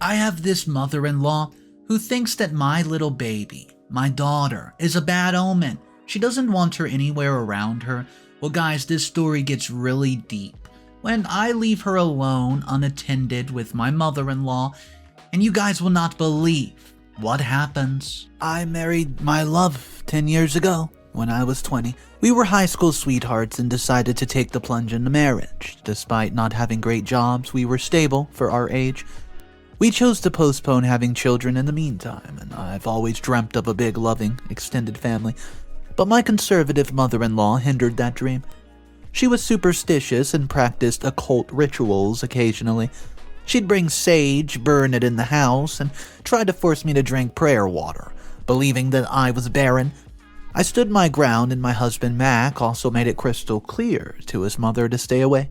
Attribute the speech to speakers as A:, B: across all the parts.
A: I have this mother-in-law who thinks that my little baby, my daughter, is a bad omen. She doesn't want her anywhere around her. Well, guys, this story gets really deep. When I leave her alone, unattended with my mother-in-law, and you guys will not believe what happens. I married my love 10 years ago when I was 20. We were high school sweethearts and decided to take the plunge into marriage. Despite not having great jobs, we were stable for our age. We chose to postpone having children in the meantime, and I've always dreamt of a big, loving, extended family. But my conservative mother-in-law hindered that dream. She was superstitious and practiced occult rituals occasionally. She'd bring sage, burn it in the house, and try to force me to drink prayer water, believing that I was barren. I stood my ground, and my husband Mac also made it crystal clear to his mother to stay away.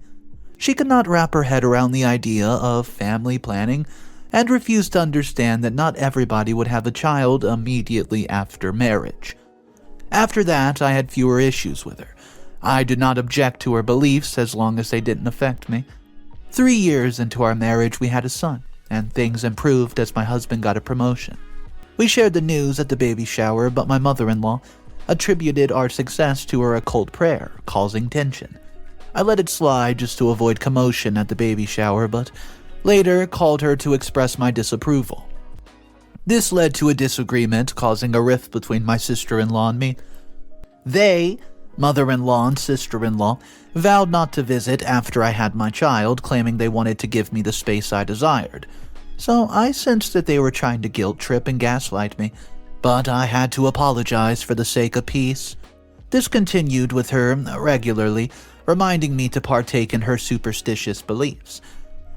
A: She could not wrap her head around the idea of family planning and refused to understand that not everybody would have a child immediately after marriage. After that, I had fewer issues with her. I did not object to her beliefs as long as they didn't affect me. 3 years into our marriage, we had a son, and things improved as my husband got a promotion. We shared the news at the baby shower, but my mother-in-law attributed our success to her occult prayer, causing tension. I let it slide just to avoid commotion at the baby shower, but later called her to express my disapproval. This led to a disagreement, causing a rift between my sister-in-law and me. They, mother-in-law and sister-in-law, vowed not to visit after I had my child, claiming they wanted to give me the space I desired. So I sensed that they were trying to guilt trip and gaslight me, but I had to apologize for the sake of peace. This continued with her regularly, reminding me to partake in her superstitious beliefs.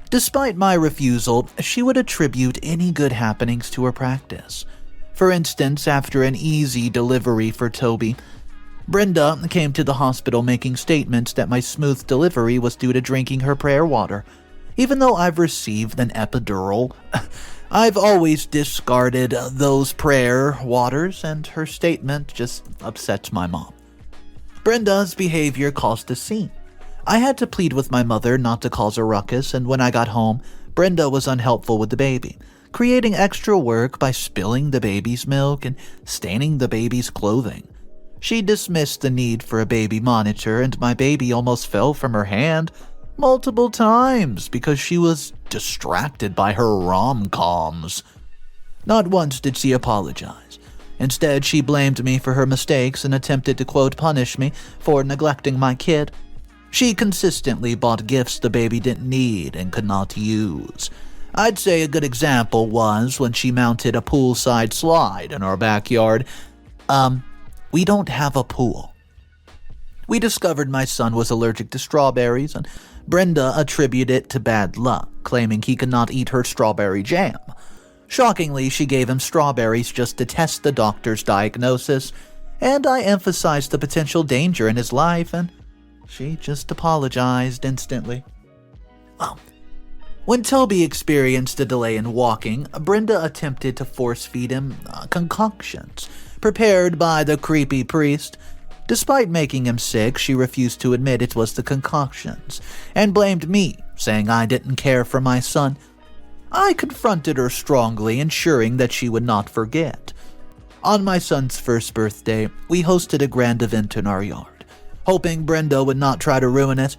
A: Despite my refusal, she would attribute any good happenings to her practice. For instance, after an easy delivery for Toby, Brenda came to the hospital making statements that my smooth delivery was due to drinking her prayer water. Even though I've received an epidural, I've always discarded those prayer waters, and her statement just upsets my mom. Brenda's behavior caused a scene. I had to plead with my mother not to cause a ruckus, and when I got home, Brenda was unhelpful with the baby, creating extra work by spilling the baby's milk and staining the baby's clothing. She dismissed the need for a baby monitor, and my baby almost fell from her hand multiple times because she was distracted by her rom-coms. Not once did she apologize. Instead, she blamed me for her mistakes and attempted to, quote, punish me for neglecting my kid. She consistently bought gifts the baby didn't need and could not use. I'd say a good example was when she mounted a poolside slide in our backyard. We don't have a pool. We discovered my son was allergic to strawberries, and Brenda attributed it to bad luck, claiming he could not eat her strawberry jam. Shockingly, she gave him strawberries just to test the doctor's diagnosis, and I emphasized the potential danger in his life, and she just apologized instantly. When Toby experienced a delay in walking, Brenda attempted to force-feed him concoctions prepared by the creepy priest. Despite making him sick, she refused to admit it was the concoctions and blamed me, saying I didn't care for my son. I confronted her strongly, ensuring that she would not forget. On my son's first birthday, we hosted a grand event in our yard, hoping Brenda would not try to ruin it.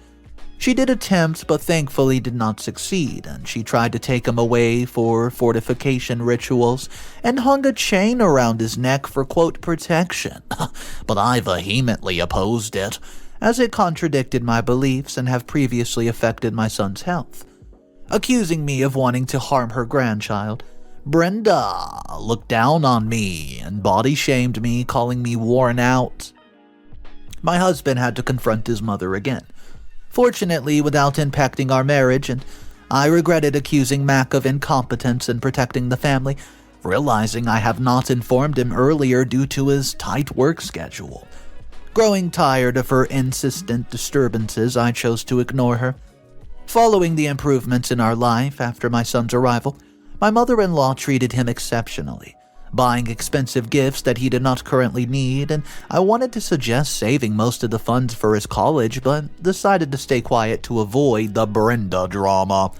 A: She did attempt, but thankfully did not succeed, and she tried to take him away for fortification rituals and hung a chain around his neck for, quote, protection. But I vehemently opposed it, as it contradicted my beliefs and have previously affected my son's health. Accusing me of wanting to harm her grandchild, Brenda looked down on me and body-shamed me, calling me worn out. My husband had to confront his mother again, fortunately without impacting our marriage, and I regretted accusing Mac of incompetence in protecting the family, realizing I have not informed him earlier due to his tight work schedule. Growing tired of her insistent disturbances, I chose to ignore her. Following the improvements in our life after my son's arrival, my mother-in-law treated him exceptionally, buying expensive gifts that he did not currently need, and I wanted to suggest saving most of the funds for his college, but decided to stay quiet to avoid the Brenda drama.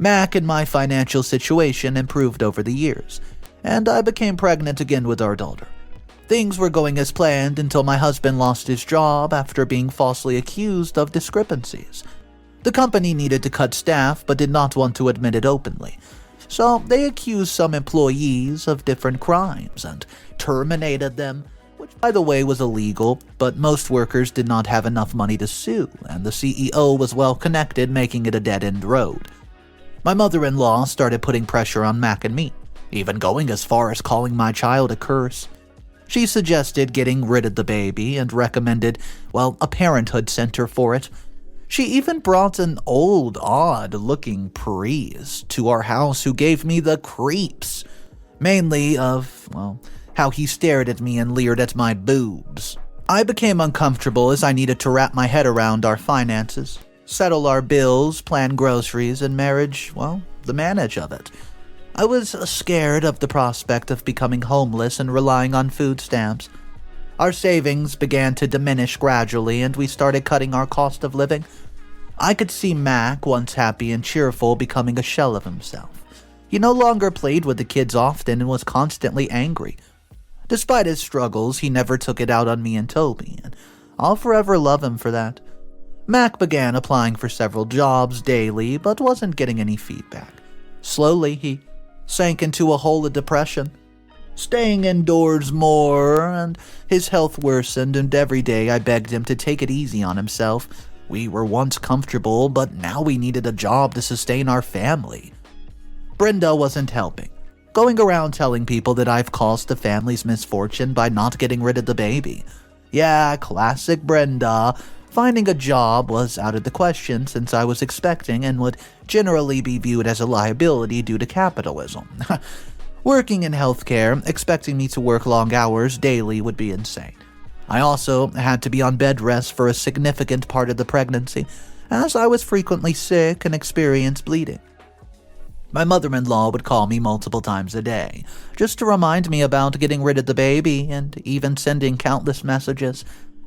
A: Mac and my financial situation improved over the years, and I became pregnant again with our daughter. Things were going as planned until my husband lost his job after being falsely accused of discrepancies. The company needed to cut staff but did not want to admit it openly, so they accused some employees of different crimes and terminated them, which by the way was illegal, but most workers did not have enough money to sue, and the CEO was well connected, making it a dead-end road. My mother-in-law started putting pressure on Mac and me, even going as far as calling my child a curse. She suggested getting rid of the baby and recommended, a parenthood center for it. She even brought an old, odd-looking priest to our house who gave me the creeps, mainly of, how he stared at me and leered at my boobs. I became uncomfortable as I needed to wrap my head around our finances, settle our bills, plan groceries, and marriage, the manage of it. I was scared of the prospect of becoming homeless and relying on food stamps. Our savings began to diminish gradually, and we started cutting our cost of living. I could see Mac, once happy and cheerful, becoming a shell of himself. He no longer played with the kids often and was constantly angry. Despite his struggles, he never took it out on me and Toby, and I'll forever love him for that. Mac began applying for several jobs daily, but wasn't getting any feedback. Slowly, he sank into a hole of depression, staying indoors more, and his health worsened, and every day I begged him to take it easy on himself. We were once comfortable, but now we needed a job to sustain our family. Brenda wasn't helping, going around telling people that I've caused the family's misfortune by not getting rid of the baby. Yeah, classic Brenda. Finding a job was out of the question since I was expecting and would generally be viewed as a liability due to capitalism. Working in healthcare, expecting me to work long hours daily would be insane. I also had to be on bed rest for a significant part of the pregnancy, as I was frequently sick and experienced bleeding. My mother-in-law would call me multiple times a day, just to remind me about getting rid of the baby, and even sending countless messages.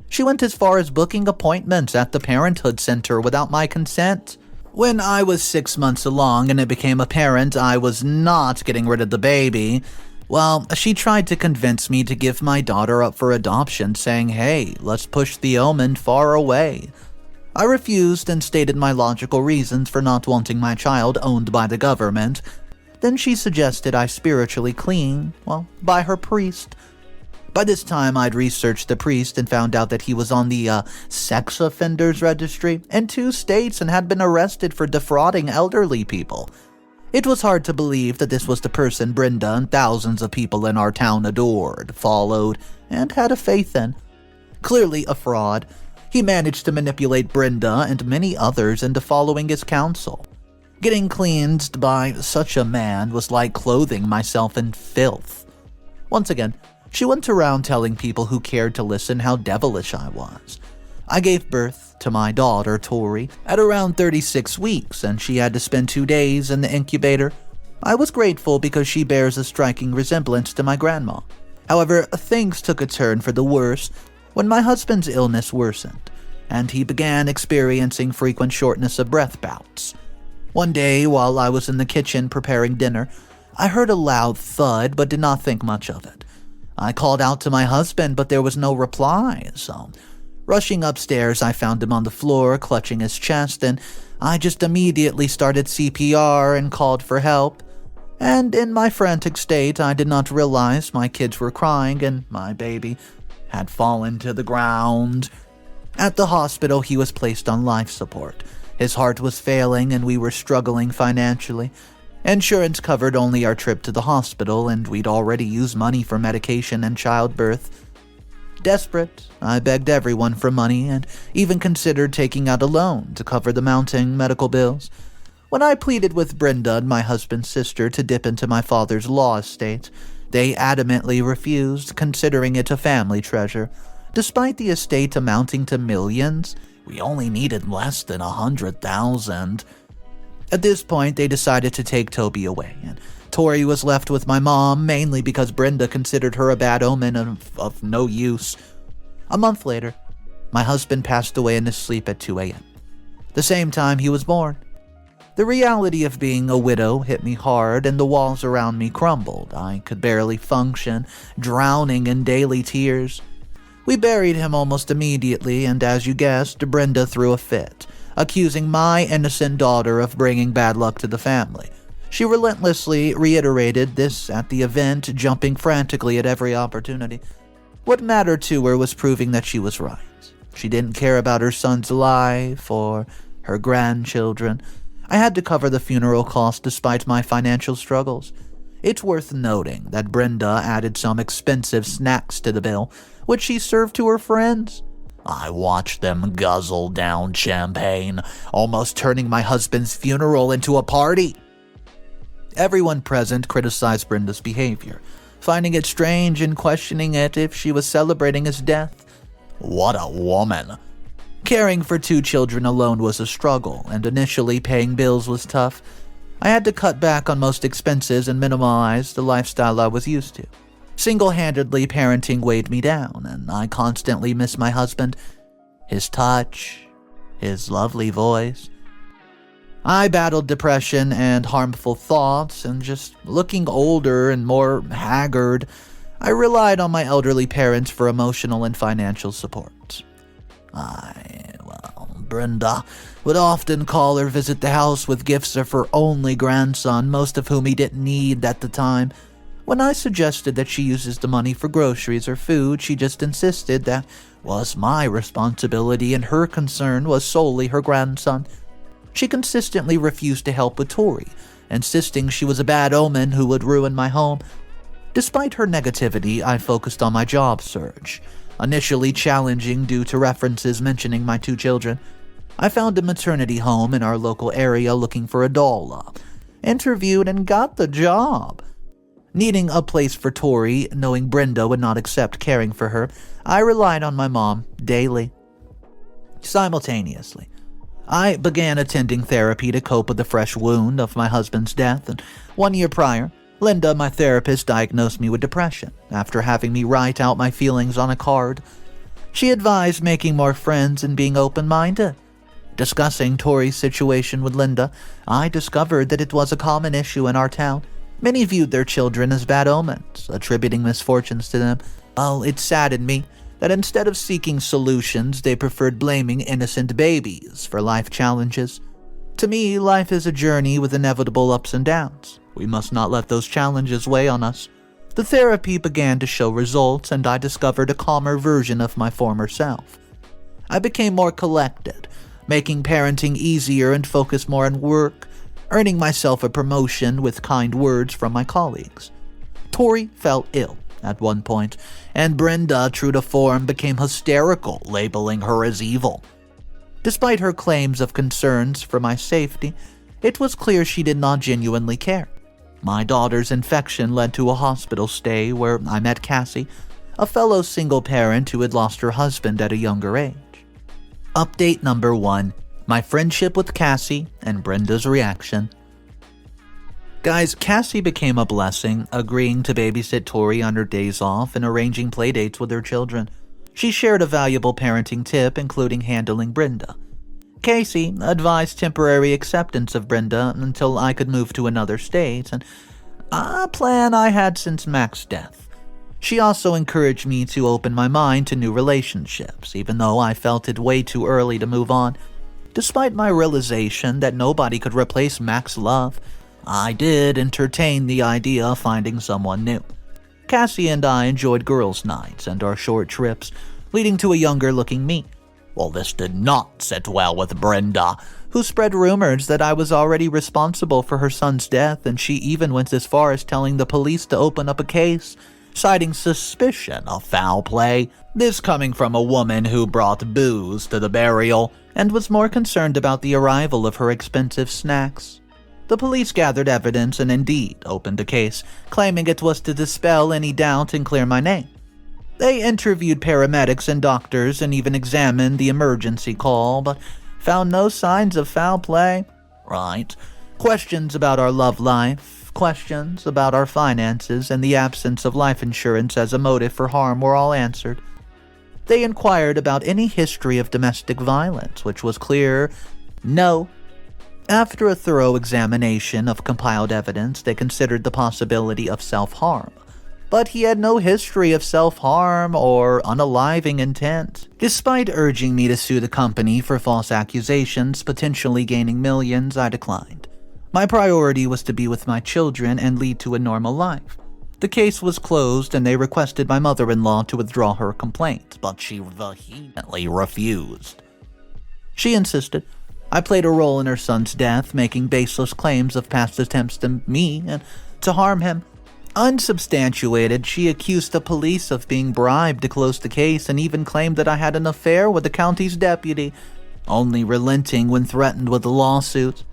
A: She went as far as booking appointments at the parenthood center without my consent. When I was 6 months along and it became apparent I was not getting rid of the baby, she tried to convince me to give my daughter up for adoption, saying, "Hey, let's push the omen far away." I refused and stated my logical reasons for not wanting my child owned by the government. Then she suggested I spiritually clean, by her priest. By this time, I'd researched the priest and found out that he was on the sex offenders registry in 2 states and had been arrested for defrauding elderly people. It was hard to believe that this was the person Brenda and thousands of people in our town adored, followed, and had a faith in. Clearly a fraud, he managed to manipulate Brenda and many others into following his counsel. Getting cleansed by such a man was like clothing myself in filth. Once again, she went around telling people who cared to listen how devilish I was. I gave birth to my daughter, Tory, at around 36 weeks, and she had to spend 2 days in the incubator. I was grateful because she bears a striking resemblance to my grandma. However, things took a turn for the worse when my husband's illness worsened, and he began experiencing frequent shortness of breath bouts. One day, while I was in the kitchen preparing dinner, I heard a loud thud but did not think much of it. I called out to my husband, but there was no reply, so rushing upstairs, I found him on the floor, clutching his chest, and I just immediately started CPR and called for help. And in my frantic state, I did not realize my kids were crying and my baby had fallen to the ground. At the hospital, he was placed on life support. His heart was failing and we were struggling financially. Insurance covered only our trip to the hospital, and we'd already used money for medication and childbirth. Desperate, I begged everyone for money and even considered taking out a loan to cover the mounting medical bills. When I pleaded with Brenda and my husband's sister to dip into my father's law estate, they adamantly refused, considering it a family treasure. Despite the estate amounting to millions, we only needed less than 100,000. At this point, they decided to take Toby away, and Tory was left with my mom, mainly because Brenda considered her a bad omen of no use. A month later, my husband passed away in his sleep at 2 a.m., the same time he was born. The reality of being a widow hit me hard and the walls around me crumbled. I could barely function, drowning in daily tears. We buried him almost immediately, and as you guessed, Brenda threw a fit, accusing my innocent daughter of bringing bad luck to the family. She relentlessly reiterated this at the event, jumping frantically at every opportunity. What mattered to her was proving that she was right. She didn't care about her son's life or her grandchildren. I had to cover the funeral costs despite my financial struggles. It's worth noting that Brenda added some expensive snacks to the bill, which she served to her friends. I watched them guzzle down champagne, almost turning my husband's funeral into a party. Everyone present criticized Brenda's behavior, finding it strange and questioning it if she was celebrating his death. What a woman! Caring for 2 children alone was a struggle, and initially paying bills was tough. I had to cut back on most expenses and minimize the lifestyle I was used to. Single-handedly parenting weighed me down, and I constantly missed my husband, his touch, his lovely voice. I battled depression and harmful thoughts, and just looking older and more haggard, I relied on my elderly parents for emotional and financial support. Brenda would often call or visit the house with gifts of her only grandson, most of whom he didn't need at the time. When I suggested that she uses the money for groceries or food, she just insisted that was my responsibility and her concern was solely her grandson. She consistently refused to help with Tory, insisting she was a bad omen who would ruin my home. Despite her negativity, I focused on my job search, initially challenging due to references mentioning my 2 children. I found a maternity home in our local area looking for a doula, interviewed and got the job. Needing a place for Tory, knowing Brenda would not accept caring for her, I relied on my mom daily. Simultaneously, I began attending therapy to cope with the fresh wound of my husband's death, and 1 year prior, Linda, my therapist, diagnosed me with depression after having me write out my feelings on a card. She advised making more friends and being open-minded. Discussing Tory's situation with Linda, I discovered that it was a common issue in our town. Many viewed their children as bad omens, attributing misfortunes to them. Oh, it saddened me that instead of seeking solutions, they preferred blaming innocent babies for life challenges. To me, life is a journey with inevitable ups and downs. We must not let those challenges weigh on us. The therapy began to show results, and I discovered a calmer version of my former self. I became more collected, making parenting easier and focused more on work, earning myself a promotion with kind words from my colleagues. Tory fell ill at one point, and Brenda, true to form, became hysterical, labeling her as evil. Despite her claims of concerns for my safety, it was clear she did not genuinely care. My daughter's infection led to a hospital stay where I met Cassie, a fellow single parent who had lost her husband at a younger age. Update number 1. My friendship with Cassie and Brenda's reaction. Guys, Cassie became a blessing, agreeing to babysit Tory on her days off and arranging playdates with her children. She shared a valuable parenting tip, including handling Brenda. Casey advised temporary acceptance of Brenda until I could move to another state, and a plan I had since Mac's death. She also encouraged me to open my mind to new relationships, even though I felt it way too early to move on. Despite my realization that nobody could replace Mac's love, I did entertain the idea of finding someone new. Cassie and I enjoyed girls' nights and our short trips, leading to a younger-looking me. Well, this did not sit well with Brenda, who spread rumors that I was already responsible for her son's death, and she even went as far as telling the police to open up a case, citing suspicion of foul play. This coming from a woman who brought booze to the burial and was more concerned about the arrival of her expensive snacks. The police gathered evidence and indeed opened a case, claiming it was to dispel any doubt and clear my name. They interviewed paramedics and doctors and even examined the emergency call, but found no signs of foul play. Right. Questions about our love life, questions about our finances, and the absence of life insurance as a motive for harm were all answered. They inquired about any history of domestic violence, which was clear no. After a thorough examination of compiled evidence, they considered the possibility of self-harm. But he had no history of self-harm or unaliving intent. Despite urging me to sue the company for false accusations, potentially gaining millions, I declined. My priority was to be with my children and lead to a normal life. The case was closed and they requested my mother-in-law to withdraw her complaint, but she vehemently refused. She insisted I played a role in her son's death, making baseless claims of past attempts to me and to harm him. Unsubstantiated, she accused the police of being bribed to close the case and even claimed that I had an affair with the county's deputy, only relenting when threatened with a lawsuit.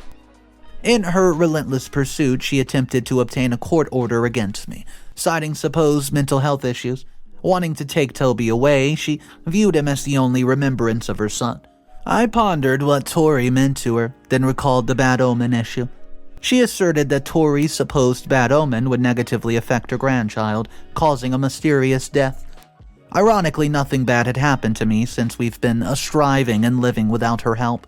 A: In her relentless pursuit, she attempted to obtain a court order against me, citing supposed mental health issues. Wanting to take Toby away, she viewed him as the only remembrance of her son. I pondered what Tory meant to her, then recalled the bad omen issue. She asserted that Tory's supposed bad omen would negatively affect her grandchild, causing a mysterious death. Ironically, nothing bad had happened to me since we've been striving and living without her help.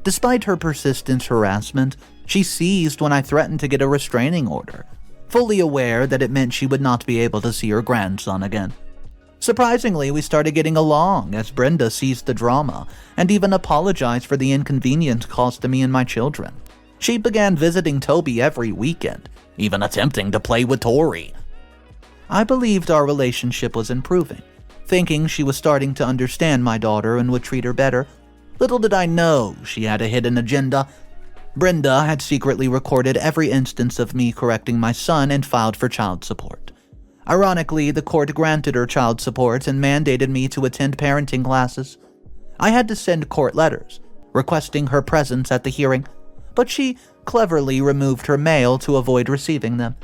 A: Despite her persistent harassment, she seized when I threatened to get a restraining order, fully aware that it meant she would not be able to see her grandson again. Surprisingly, we started getting along as Brenda seized the drama and even apologized for the inconvenience caused to me and my children. She began visiting Toby every weekend, even attempting to play with Tory. I believed our relationship was improving, thinking she was starting to understand my daughter and would treat her better. Little did I know she had a hidden agenda. Brenda had secretly recorded every instance of me correcting my son and filed for child support. Ironically, the court granted her child support and mandated me to attend parenting classes. I had to send court letters, requesting her presence at the hearing, but she cleverly removed her mail to avoid receiving them.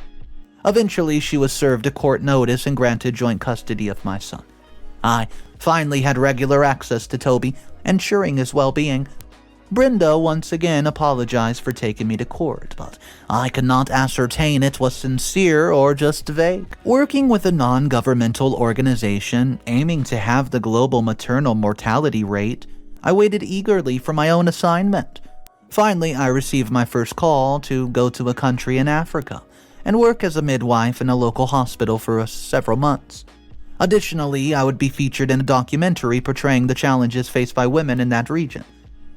A: Eventually, she was served a court notice and granted joint custody of my son. I finally had regular access to Toby, ensuring his well-being. Brenda once again apologized for taking me to court, but I could not ascertain it was sincere or just vague. Working with a non-governmental organization aiming to have the global maternal mortality rate, I waited eagerly for my own assignment. Finally, I received my first call to go to a country in Africa and work as a midwife in a local hospital for several months. Additionally, I would be featured in a documentary portraying the challenges faced by women in that region.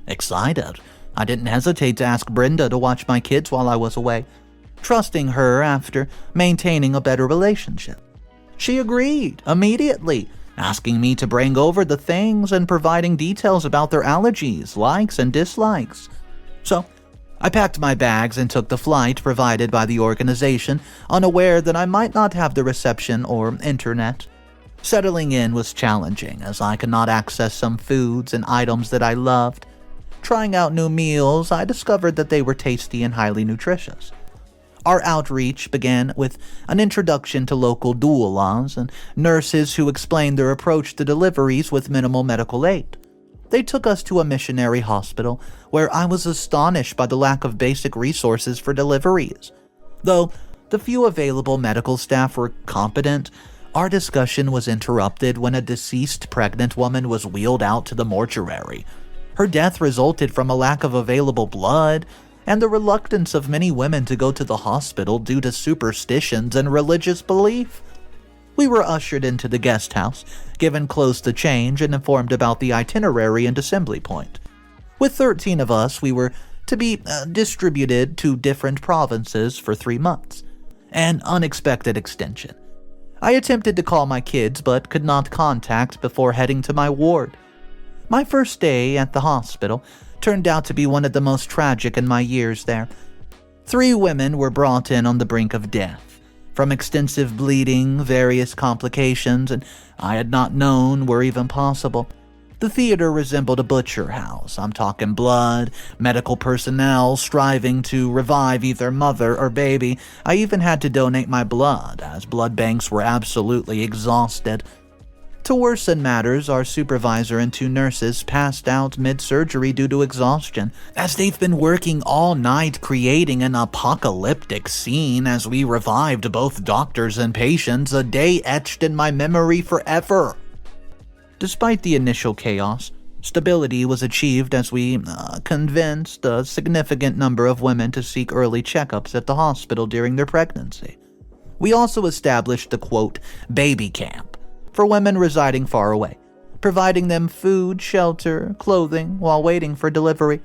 A: Excited, I didn't hesitate to ask Brenda to watch my kids while I was away, trusting her after maintaining a better relationship. She agreed immediately, asking me to bring over the things and providing details about their allergies, likes, and dislikes. So, I packed my bags and took the flight provided by the organization, unaware that I might not have the reception or internet. Settling in was challenging, as I could not access some foods and items that I loved. Trying out new meals, I discovered that they were tasty and highly nutritious. Our outreach began with an introduction to local doulas and nurses who explained their approach to deliveries with minimal medical aid. They took us to a missionary hospital, where I was astonished by the lack of basic resources for deliveries. Though the few available medical staff were competent, our discussion was interrupted when a deceased pregnant woman was wheeled out to the mortuary. Her death resulted from a lack of available blood and the reluctance of many women to go to the hospital due to superstitions and religious belief. We were ushered into the guest house, given clothes to change, and informed about the itinerary and assembly point. With 13 of us, we were to be distributed to different provinces for 3 months. An unexpected extension. I attempted to call my kids, but could not contact before heading to my ward. My first day at the hospital turned out to be one of the most tragic in my years there. 3 women were brought in on the brink of death, from extensive bleeding, various complications, and I had not known were even possible. The theater resembled a butcher house. I'm talking blood, medical personnel striving to revive either mother or baby. I even had to donate my blood, as blood banks were absolutely exhausted. To worsen matters, our supervisor and 2 nurses passed out mid-surgery due to exhaustion, as they've been working all night creating an apocalyptic scene as we revived both doctors and patients, a day etched in my memory forever. Despite the initial chaos, Stability was achieved as we convinced a significant number of women to seek early checkups at the hospital during their pregnancy. We also established a, quote, baby camp for women residing far away, providing them food, shelter, clothing while waiting for delivery.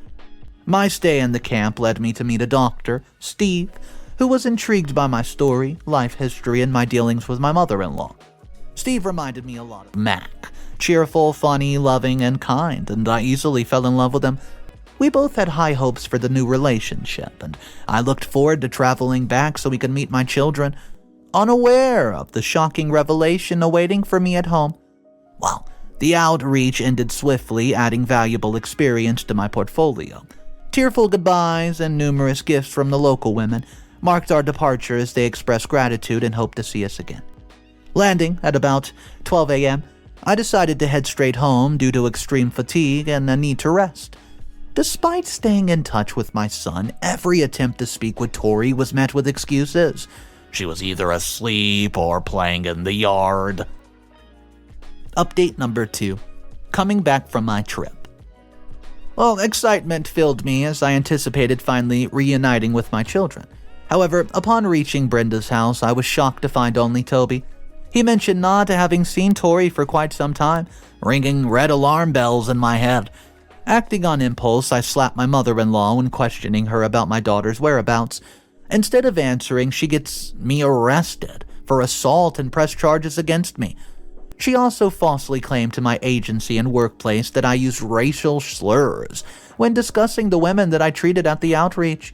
A: My stay in the camp led me to meet a doctor, Steve, who was intrigued by my story, life history, and my dealings with my mother-in-law. Steve reminded me a lot of Mac, cheerful, funny, loving, and kind, and I easily fell in love with him. We both had high hopes for the new relationship, and I looked forward to traveling back so we could meet my children, unaware of the shocking revelation awaiting for me at home. Well, the outreach ended swiftly, adding valuable experience to my portfolio. Tearful goodbyes and numerous gifts from the local women marked our departure as they expressed gratitude and hoped to see us again. Landing at about 12 a.m., I decided to head straight home due to extreme fatigue and a need to rest. Despite staying in touch with my son, every attempt to speak with Tory was met with excuses. She was either asleep or playing in the yard. Update number 2. Coming back from my trip. Well, excitement filled me as I anticipated finally reuniting with my children. However, upon reaching Brenda's house, I was shocked to find only Toby. He mentioned not having seen Tory for quite some time, ringing red alarm bells in my head. Acting on impulse, I slapped my mother-in-law when questioning her about my daughter's whereabouts. Instead of answering, she gets me arrested for assault and pressed charges against me. She also falsely claimed to my agency and workplace that I used racial slurs when discussing the women that I treated at the outreach.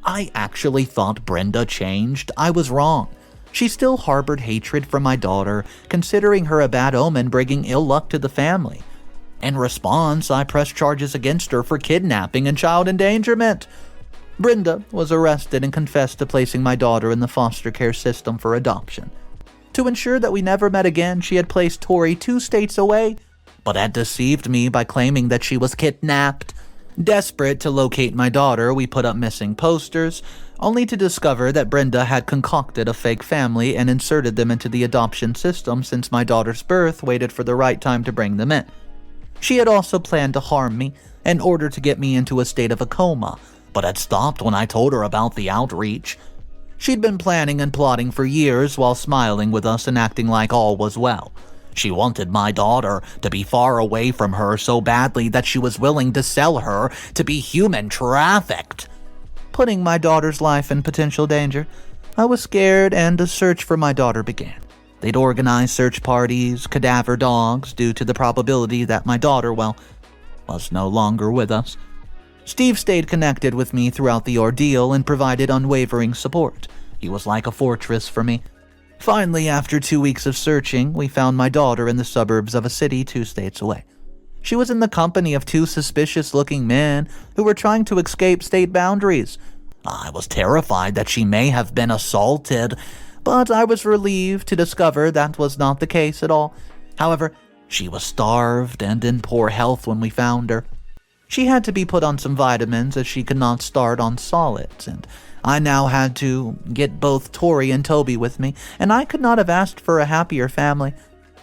A: I actually thought Brenda changed. I was wrong. She still harbored hatred for my daughter, considering her a bad omen bringing ill luck to the family. In response, I pressed charges against her for kidnapping and child endangerment. Brenda was arrested and confessed to placing my daughter in the foster care system for adoption. To ensure that we never met again, she had placed Tory 2 states away, but had deceived me by claiming that she was kidnapped. Desperate to locate my daughter, we put up missing posters, only to discover that Brenda had concocted a fake family and inserted them into the adoption system since my daughter's birth waited for the right time to bring them in. She had also planned to harm me in order to get me into a state of a coma, but had stopped when I told her about the outreach. She'd been planning and plotting for years while smiling with us and acting like all was well. She wanted my daughter to be far away from her so badly that she was willing to sell her to be human trafficked. Putting my daughter's life in potential danger, I was scared and a search for my daughter began. They'd organize search parties, cadaver dogs, due to the probability that my daughter, well, was no longer with us. Steve stayed connected with me throughout the ordeal and provided unwavering support. He was like a fortress for me. Finally, after 2 weeks of searching, we found my daughter in the suburbs of a city 2 states away. She was in the company of 2 suspicious-looking men who were trying to escape state boundaries. I was terrified that she may have been assaulted, but I was relieved to discover that was not the case at all. However, she was starved and in poor health when we found her. She had to be put on some vitamins as she could not start on solids, and I now had to get both Tory and Toby with me, and I could not have asked for a happier family.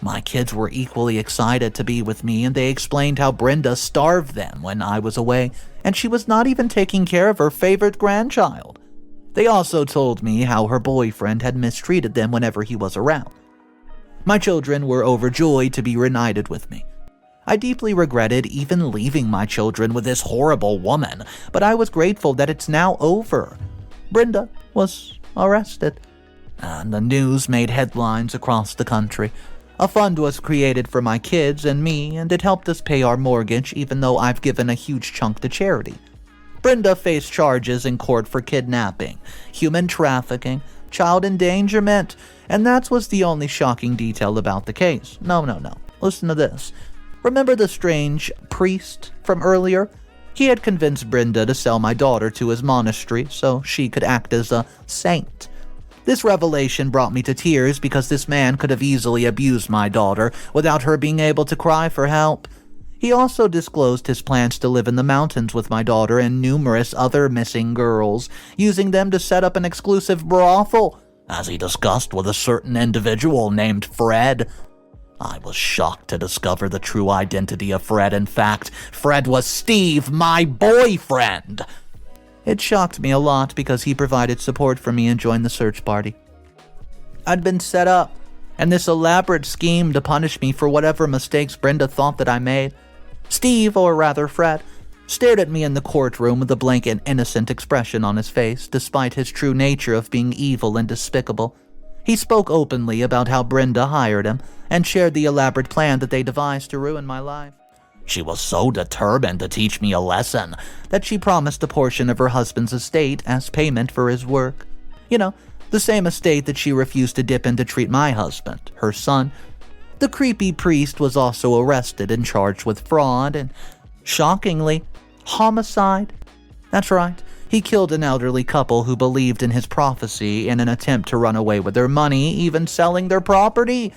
A: My kids were equally excited to be with me, and they explained how Brenda starved them when I was away, and she was not even taking care of her favorite grandchild. They also told me how her boyfriend had mistreated them whenever he was around. My children were overjoyed to be reunited with me. I deeply regretted even leaving my children with this horrible woman, but I was grateful that it's now over. Brenda was arrested, and the news made headlines across the country. A fund was created for my kids and me, and it helped us pay our mortgage even though I've given a huge chunk to charity. Brenda faced charges in court for kidnapping, human trafficking, child endangerment, and that was the only shocking detail about the case. No. Listen to this. Remember the strange priest from earlier? He had convinced Brenda to sell my daughter to his monastery so she could act as a saint. This revelation brought me to tears because this man could have easily abused my daughter without her being able to cry for help. He also disclosed his plans to live in the mountains with my daughter and numerous other missing girls, using them to set up an exclusive brothel, as he discussed with a certain individual named Fred.
B: I was shocked to discover the true identity of Fred. In fact, Fred was Steve, my boyfriend.
A: It shocked me a lot because he provided support for me and joined the search party. I'd been set up, and this elaborate scheme to punish me for whatever mistakes Brenda thought that I made. Steve, or rather Fred, stared at me in the courtroom with a blank and innocent expression on his face, despite his true nature of being evil and despicable. He spoke openly about how Brenda hired him and shared the elaborate plan that they devised to ruin my life.
B: She was so determined to teach me a lesson
A: that she promised a portion of her husband's estate as payment for his work. You know, the same estate that she refused to dip in to treat my husband, her son. The creepy priest was also arrested and charged with fraud and, shockingly, homicide. That's right. He killed an elderly couple who believed in his prophecy in an attempt to run away with their money, even selling their property.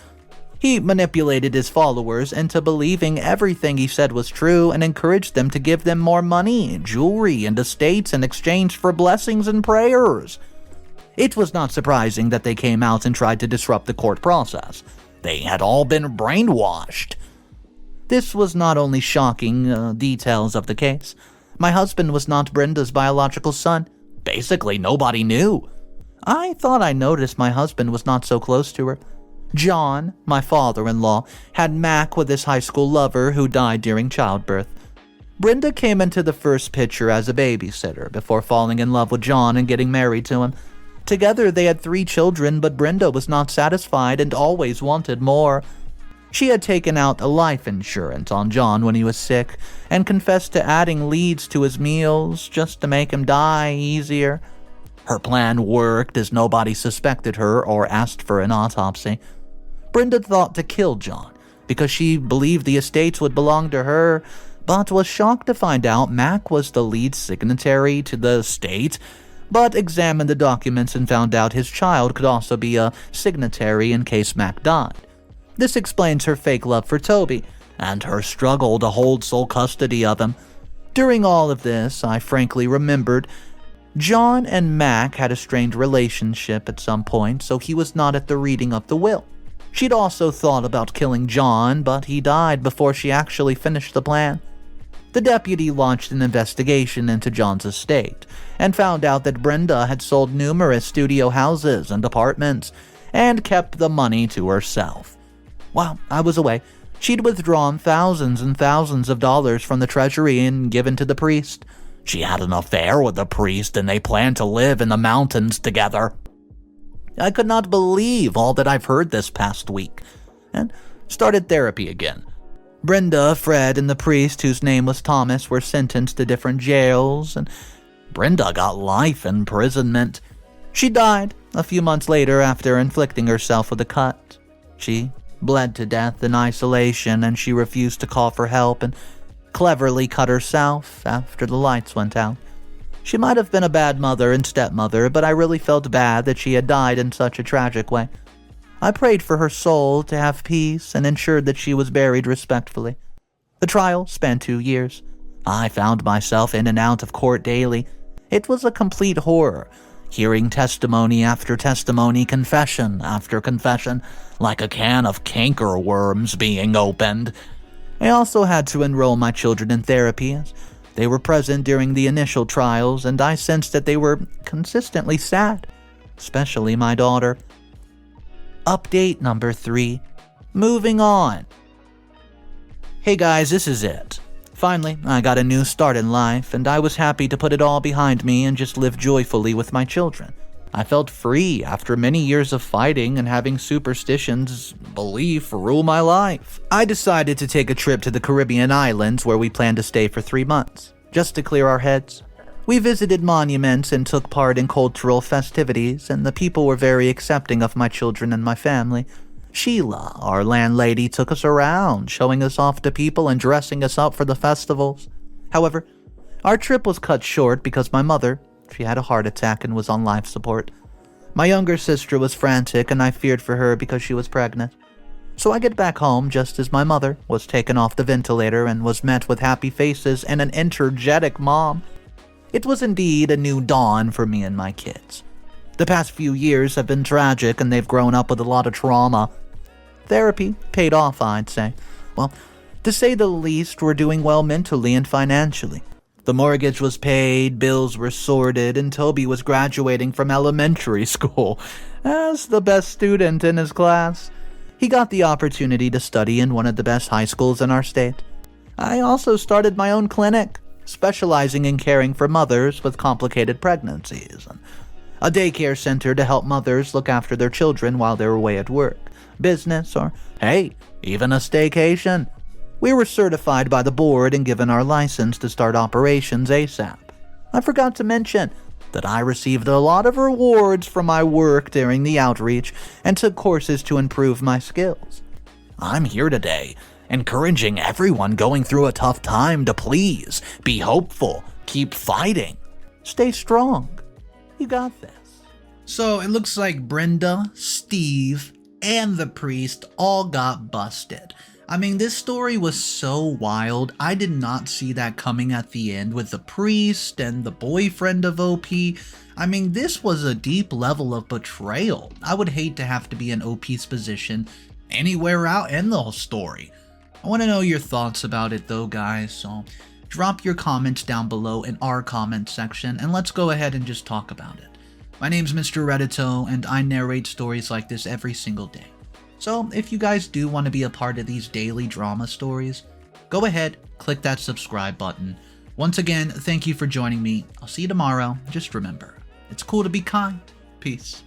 A: He manipulated his followers into believing everything he said was true and encouraged them to give them more money, jewelry, and estates in exchange for blessings and prayers. It was not surprising that they came out and tried to disrupt the court process.
B: They had all been brainwashed.
A: This was not only shocking details of the case. My husband was not Brenda's biological son.
B: Basically, nobody knew.
A: I thought I noticed my husband was not so close to her. John, my father-in-law, had Mac with his high school lover who died during childbirth. Brenda came into the first picture as a babysitter before falling in love with John and getting married to him. Together they had 3 children, but Brenda was not satisfied and always wanted more. She had taken out a life insurance on John when he was sick and confessed to adding leads to his meals just to make him die easier.
B: Her plan worked as nobody suspected her or asked for an autopsy.
A: Brenda thought to kill John because she believed the estates would belong to her, but was shocked to find out Mac was the lead signatory to the estate, but examined the documents and found out his child could also be a signatory in case Mac died. This explains her fake love for Toby and her struggle to hold sole custody of him. During all of this, I frankly remembered John and Mac had a strained relationship at some point, so he was not at the reading of the will. She'd also thought about killing John, but he died before she actually finished the plan. The deputy launched an investigation into John's estate and found out that Brenda had sold numerous studio houses and apartments and kept the money to herself. While I was away, she'd withdrawn thousands and thousands of dollars from the treasury and given to the priest.
B: She had an affair with the priest and they planned to live in the mountains together.
A: I could not believe all that I've heard this past week, and started therapy again. Brenda, Fred, and the priest, whose name was Thomas, were sentenced to different jails, and
B: Brenda got life imprisonment.
A: She died a few months later after inflicting herself with a cut. She bled to death in isolation, and she refused to call for help and cleverly cut herself after the lights went out. She might have been a bad mother and stepmother, but I really felt bad that she had died in such a tragic way. I prayed for her soul to have peace and ensured that she was buried respectfully. The trial spanned 2 years. I found myself in and out of court daily. It was a complete horror, hearing testimony after testimony, confession after confession, like a can of canker worms being opened. I also had to enroll my children in therapy, as they were present during the initial trials, and I sensed that they were consistently sad, especially my daughter. Update number 3. Moving on. Hey guys, this is it. Finally, I got a new start in life, and I was happy to put it all behind me and just live joyfully with my children. I felt free after many years of fighting and having superstitions, belief rule my life. I decided to take a trip to the Caribbean islands where we planned to stay for 3 months, just to clear our heads. We visited monuments and took part in cultural festivities, and the people were very accepting of my children and my family. Sheila, our landlady, took us around, showing us off to people and dressing us up for the festivals. However, our trip was cut short because my mother, she had a heart attack and was on life support. My younger sister was frantic, and I feared for her because she was pregnant. So I get back home just as my mother was taken off the ventilator and was met with happy faces and an energetic mom. It was indeed a new dawn for me and my kids. The past few years have been tragic, and they've grown up with a lot of trauma.
B: Therapy paid off, I'd say. Well, to say the least, we're doing well mentally and financially. The mortgage was paid, bills were sorted, and Toby was graduating from elementary school as the best student in his class. He got the opportunity to study in one of the best high schools in our state. I also started my own clinic, specializing in caring for mothers with complicated pregnancies. A daycare center to help mothers look after their children while they're away at work, business, or, hey, even a staycation. We were certified by the board and given our license to start operations ASAP. I forgot to mention that I received a lot of rewards from my work during the outreach and took courses to improve my skills. I'm here today, encouraging everyone going through a tough time to please be hopeful, keep fighting, stay strong. You got this.
A: So it looks like Brenda, Steve, and the priest all got busted. I mean, this story was so wild. I did not see that coming at the end with the priest and the boyfriend of OP. I mean, this was a deep level of betrayal. I would hate to have to be in OP's position anywhere out in the whole story. I want to know your thoughts about it though, guys, so drop your comments down below in our comment section and let's go ahead and just talk about it. My name's Mr. Reddito and I narrate stories like this every single day. So if you guys do want to be a part of these daily drama stories, go ahead, click that subscribe button. Once again, thank you for joining me. I'll see you tomorrow. Just remember, it's cool to be kind. Peace.